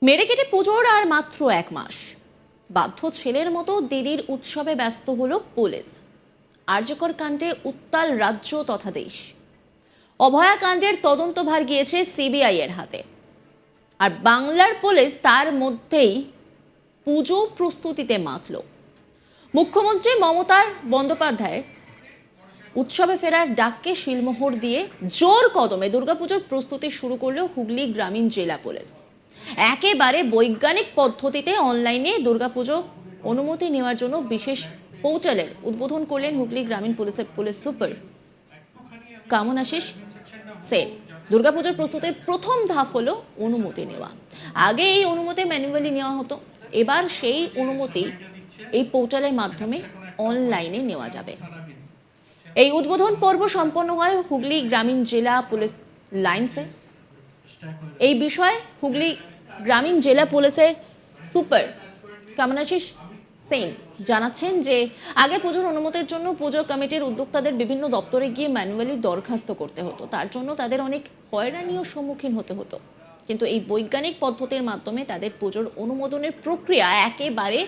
মেরে কেটে পুজোর আর মাত্র 1 মাস, বাধ্য ছেলের মতো দিদির উৎসবে ব্যস্ত হলো পুলিশ। আরজিকর কাণ্ডে উত্তাল রাজ্য তথা দেশ। অভয়াকাণ্ডের তদন্তভার গিয়েছে সিবিআই এর হাতে, আর বাংলার পুলিশ তার মধ্যেই পুজো প্রস্তুতিতে মাতল। মুখ্যমন্ত্রী মমতা বন্দ্যোপাধ্যায় উৎসবে ফেরার ডাককে শিলমোহর দিয়ে জোর কদমে দুর্গাপুজোর প্রস্তুতি শুরু করলো হুগলি গ্রামীণ জেলা পুলিশ। একেবারে বৈজ্ঞানিক পদ্ধতিতে অনলাইনে দুর্গাপুজো অনুমতি নেওয়ার জন্য বিশেষ পোর্টালের উদ্বোধন করলেন হুগলি গ্রামীণ পুলিশের পুলিশ সুপার কামনাশিস সেন। দুর্গাপুজোর প্রস্তুতির প্রথম ধাপ হলো অনুমতি নেওয়া। আগে এই অনুমতি ম্যানুয়ালি নেওয়া হতো, এবার সেই অনুমতি এই পোর্টালের মাধ্যমে অনলাইনে নেওয়া যাবে। এই উদ্বোধন পর্ব সম্পন্ন হয় হুগলি গ্রামীণ জেলা পুলিশ লাইন্সে। এই বিষয়ে হুগলি গ্রামীণ জেলা পুলিশের সুপার কামনাশিস সেন জানাচ্ছেন যে আগে পুজোর অনুমতির জন্য পুজো কমিটির উদ্যোক্তাদের বিভিন্ন দপ্তরে গিয়ে ম্যানুয়ালি দরখাস্ত করতে হতো, তার জন্য তাদের অনেক হয়রানিও সম্মুখীন হতে হতো। কিন্তু এই বৈজ্ঞানিক পদ্ধতির মাধ্যমে তাদের পুজোর অনুমোদনের প্রক্রিয়া একেবারে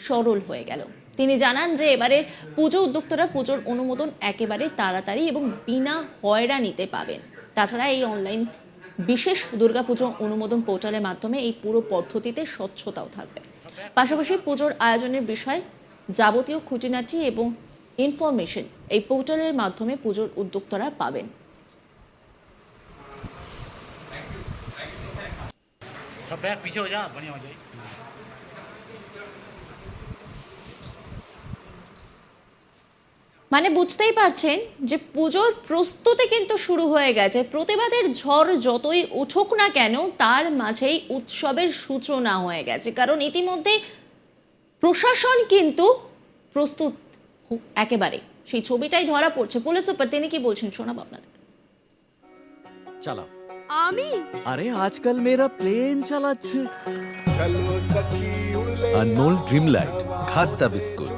সরল হয়ে গেল। তিনি জানান যে এবারের পুজো উদ্যোক্তারা পুজোর অনুমোদন একেবারে তাড়াতাড়ি এবং বিনা হয়রানিতে পাবেন। তাছাড়া এই অনলাইন বিশেষ দুর্গাপুজো অনুমোদন পোর্টালের মাধ্যমে এই পুরো পদ্ধতিতে স্বচ্ছতাও থাকবে। পাশাপাশি পুজোর আয়োজনের বিষয় যাবতীয় খুঁটিনাটি এবং ইনফরমেশন এই পোর্টালের মাধ্যমে পুজোর উদ্যোক্তারা পাবেন। মানে বুঝতেই পারছেন যে পুজোর প্রস্তুতি কিন্তু শুরু হয়ে গেছে। প্রতিবাদের ঝড় যতই উঠুক না কেন, তার মাঝেই উৎসবের সূচনা হয়ে গেছে, কারণ ইতিমধ্যে প্রশাসন কিন্তু প্রস্তুত একেবারে। সেই ছবিটাই ধরা পড়ছে। পুলিশ সুপার তিনি কি বলছেন শোনাবো আপনাদের। চালাও। আমি আরে আজকাল মেয়েরা প্লেন চালাচ্ছে। আনমোল ড্রিম লাইট খাস্তা বিস্কুট,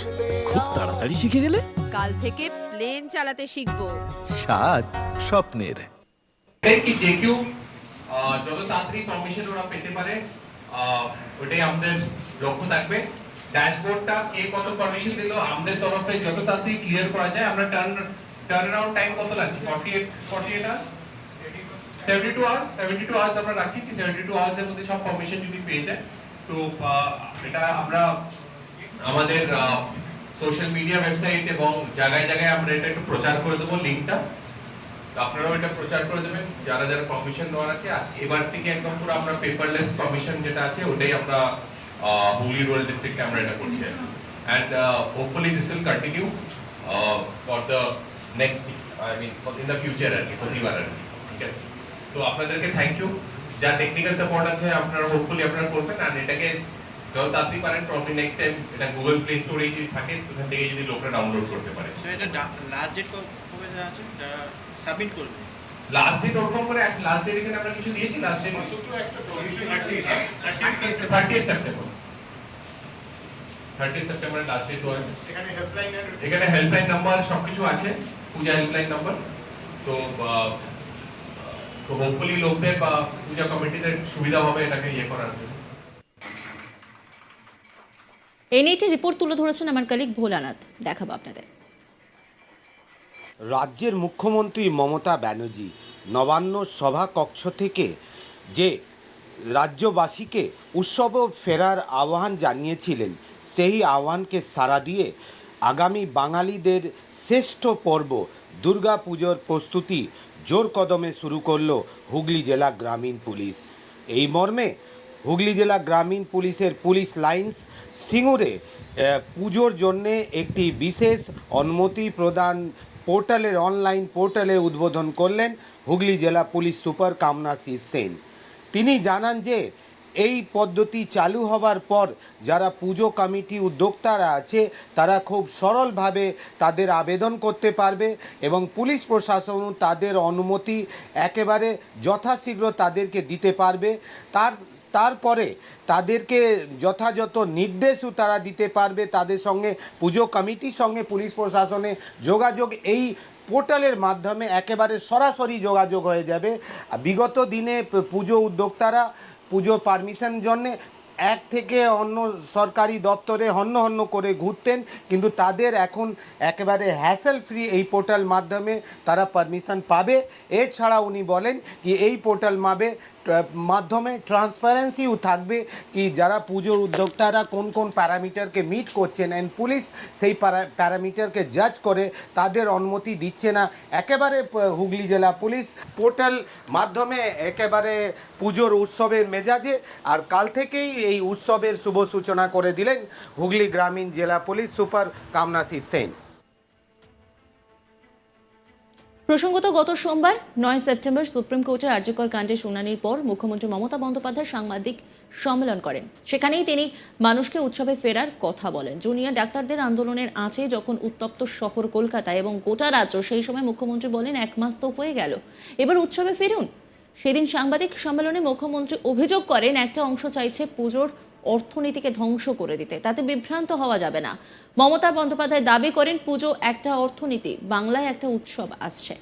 খুব তাড়াতাড়ি শিখে গেলে। কাল থেকে প্লেন চালাতে শিখবো। স্বাদ স্বপ্নের। কি যে কেউ যত তাড়াতাড়ি পারমিশন ওরা পেতে পারে ওটাই আমাদের লক্ষ্য থাকবে। ড্যাশবোর্ডটা কে কত পারমিশন দিল আমাদের তরফে যত তাড়াতাড়ি ক্লিয়ার করা যায়। আমরা টার্ন অ্যারাউন্ড টাইম কত লাগছে? 48 আওয়ার্স, 72 আওয়ার্স আমরা রাখছি কি 72 আওয়ার্স এর মধ্যে সব পারমিশন যদি পেয়ে যায় তো এটা আমরা আমাদের সোশ্যাল মিডিয়া ওয়েবসাইট এবং জায়গায় জায়গায় আমরা এটা একটু প্রচার করে দেবো লিংকটা। আপনারাও এটা প্রচার করে দেবেন যারা যারা পারমিশন নেওয়ার আছে। আজকে এবার থেকে একদম পুরো আমরা পেপারলেস পারমিশন যেটা আছে ওটাই আমরা হুগলি রুরাল ডিস্ট্রিক্টে আমরা এটা করছি। And hopefully this will continue for the next in the future আর কি, প্রতিবার আর কি। ঠিক আছে, তো আপনাদেরকে থ্যাংক ইউ। যা টেকনিক্যাল সাপোর্ট আছে আপনারা হোপফুলি আপনারা করবেন। আর এটাকে যত তাড়াতাড়ি পারেন প্রবলি নেক্সট টাইম এটা গুগল প্লে স্টোরে যদি থাকে ওখান থেকে যদি লোকরা ডাউনলোড করতে পারে। এটা লাস্ট ডেট কবে আছে সাবমিট করবে? লাস্ট ডেট ওরকম করে লাস্ট ডেট এখানে আমরা কিছু দিয়েছি। Last date 30 September. 30 September last date আছে। এখানে হেল্পলাইন নাম্বার সবকিছু আছে, পূজা হেল্পলাইন নাম্বার। তো হোপফুলি লোকদের বা পূজা কমিটিদের সুবিধা হবে এটাকে ইয়ে করার জন্য। এই নিয়ে একটি রিপোর্ট তুলে ধরেছেন আমার কলিগ ভোলানাথ, দেখাবো আপনাদের। রাজ্যের মুখ্যমন্ত্রী মমতা ব্যানার্জি নবান্ন সভা কক্ষ থেকে যে রাজ্যবাসীকে উৎসবে ফেরার আহ্বান জানিয়েছিলেন, সেই আহ্বানকে সাড়া দিয়ে আগামী বাঙালিদের শ্রেষ্ঠ পর্ব দুর্গাপুজোর প্রস্তুতি জোর কদমে শুরু করল হুগলি জেলা গ্রামীণ পুলিশ। এই মর্মে হুগলি জেলা গ্রামীণ পুলিশের পুলিশ লাইন্স সিঙ্গুরে পুজোর জন্যে একটি বিশেষ অনুমতি প্রদান পোর্টালের অনলাইন পোর্টালে উদ্বোধন করলেন হুগলি জেলা পুলিশ সুপার কামনাশিস সেন। তিনি জানান যে এই পদ্ধতি চালু হবার পর যারা পুজো কমিটি উদ্যোক্তারা আছে তারা খুব সরলভাবে তাদের আবেদন করতে পারবে এবং পুলিশ প্রশাসন তাদের অনুমতি একেবারে যথাশীঘ্র তাদেরকে দিতে পারবে। তারপরে তাদেরকে যথাযথ নির্দেশও তারা দিতে পারবে। তাদের সঙ্গে পুজো কমিটির সঙ্গে পুলিশ প্রশাসনে যোগাযোগ এই পোর্টালের মাধ্যমে একেবারে সরাসরি যোগাযোগ হয়ে যাবে। বিগত দিনে পুজো উদ্যোক্তারা পুজো পারমিশন জন্যে এক থেকে অন্য সরকারি দপ্তরে হন্য হন্য করে ঘুরতেন, কিন্তু তাদের এখন একেবারে হ্যাসেল ফ্রি এই পোর্টাল মাধ্যমে তারা পারমিশন পাবে। এছাড়া উনি বলেন কি এই পোর্টাল মাধ্যমে ট্রান্সপারেন্সিও থাকবে, কি যারা পুজোর উদ্যোক্তারা কোন কোন প্যারামিটারকে মিট করছেন অ্যান্ড পুলিশ সেই প্যারামিটারকে জাজ করে তাদের অনুমতি দিচ্ছে না। একেবারে হুগলি জেলা পুলিশ পোর্টাল মাধ্যমে একেবারে পুজোর উৎসবের মেজাজে, আর কাল থেকেই এই উৎসবের শুভ সূচনা করে দিলেন হুগলি গ্রামীণ জেলা পুলিশ সুপার কামনাসি সেন। প্রসঙ্গত গত সোমবার 9 সেপ্টেম্বর সুপ্রিম কোর্টে আরজিকর কাণ্ডের শুনানির পর মুখ্যমন্ত্রী মমতা বন্দ্যোপাধ্যায় সাংবাদিক সম্মেলন করেন। সেখানেই তিনি মানুষকে উৎসবে ফেরার কথা বলেন। জুনিয়র ডাক্তারদের আন্দোলনের আঁচে যখন উত্তপ্ত শহর কলকাতা এবং গোটা রাজ্য, সেই সময় মুখ্যমন্ত্রী বলেন 1 মাস তো হয়ে গেল, এবার উৎসবে ফিরুন। সেদিন সাংবাদিক সম্মেলনে মুখ্যমন্ত্রী অভিযোগ করেন একটা অংশ চাইছে পুজোর অর্থনীতিকে ধ্বংস করে দিতে, তাতে বিভ্রান্ত হওয়া যাবে না। মমতা বন্দ্যোপাধ্যায় দাবি করেন পুজো একটা অর্থনীতি, বাংলায় একটা উৎসব আসছে।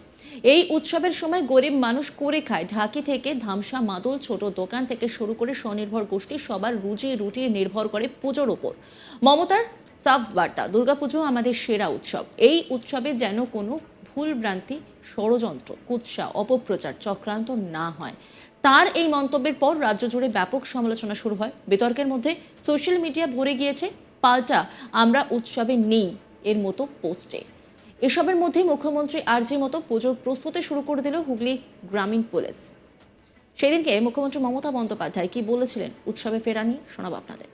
এই উৎসবের সময় গরিব মানুষ করে খায়। ঢাকি থেকে ধামসা মাদল, ছোট দোকান থেকে শুরু করে স্বনির্ভর গোষ্ঠী সবার রুজি রুটি নির্ভর করে পুজোর ওপর। মমতার সাফ বার্তা, দুর্গাপুজো আমাদের সেরা উৎসব। এই উৎসবে যেন কোনো ভুলভ্রান্তি, ষড়যন্ত্র, কুৎসা, অপপ্রচার, চক্রান্ত না হয়। তার এই মন্তব্যের পর রাজ্য জুড়ে ব্যাপক সমালোচনা শুরু হয়। বিতর্কের মধ্যে সোশ্যাল মিডিয়া ভরে গিয়েছে পাল্টা আমরা উৎসবে নেই এর মতো পোস্টে। এসবের মধ্যে মুখ্যমন্ত্রী আরজি মতো পুজোর প্রস্তুতি শুরু করে দিল হুগলি গ্রামীণ পুলিশ। সেদিনকে মুখ্যমন্ত্রী মমতা বন্দ্যোপাধ্যায় কি বলেছিলেন উৎসবে ফেরা নিয়ে শোনাব আপনাদের।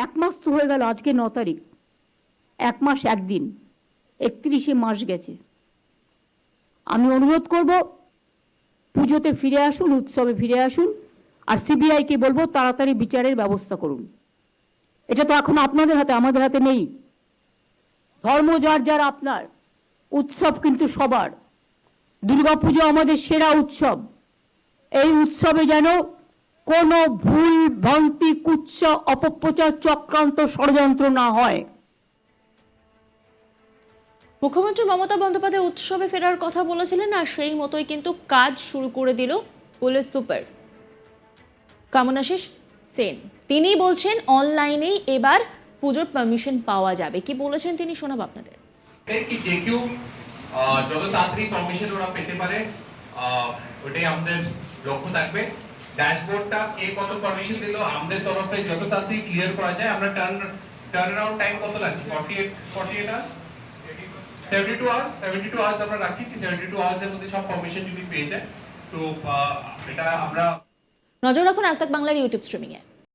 1 মাস তো হয়ে গেল, আজকে 9 তারিখ, 1 মাস 1 দিন, 31শে মাস গেছে। আমি অনুরোধ করব পুজোতে ফিরে আসুন, উৎসবে ফিরে আসুন, আর সিবিআইকে বলবো তাড়াতাড়ি বিচারের ব্যবস্থা করুন। এটা তো এখন আপনাদের হাতে, আমাদের হাতে নেই। ধর্ম যার যার আপনার, উৎসব কিন্তু সবার। দুর্গাপুজো আমাদের সেরা উৎসব। এই উৎসবে যেন কোনো ভুল ভ্রান্তি, কুৎসা, অপপ্রচার, চক্রান্ত, ষড়যন্ত্র না হয়। মুখ্যমন্ত্রী মমতা বন্দ্যোপাধ্যায় উৎসবে ফেরার কথা বলেছিলেন, আর সেই মতোই কিন্তু কাজ শুরু করে দিল পুলিশ সুপার কামনাশিস সেন। তিনি বলছেন অনলাইনেই এবার পুজোর পারমিশন পাওয়া যাবে। কি বলেছেন তিনি শোনাব আপনাদের। কি যে কেউ যত তাড়াতাড়ি পারমিশন ওরা পেতে পারে, ওটাই আমাদের লক্ষ্য থাকবে। ড্যাশবোর্ডটা কে কত পারমিশন দিল আমাদের তরফে যত তাড়াতাড়ি ক্লিয়ার করা যায়। আমরা টার্ন অ্যারাউন্ড টাইম কত লাগছে? 48 আওয়ার্স, 72 আওয়ার্স আমরা রাখছি। কি 72 আওয়ার্স এর মধ্যে সব পারমিশন যদি পেয়ে যায় তো এটা আমরা। নজর রাখুন আজ তাক বাংলার ইউটিউব স্ট্রিমিং এ।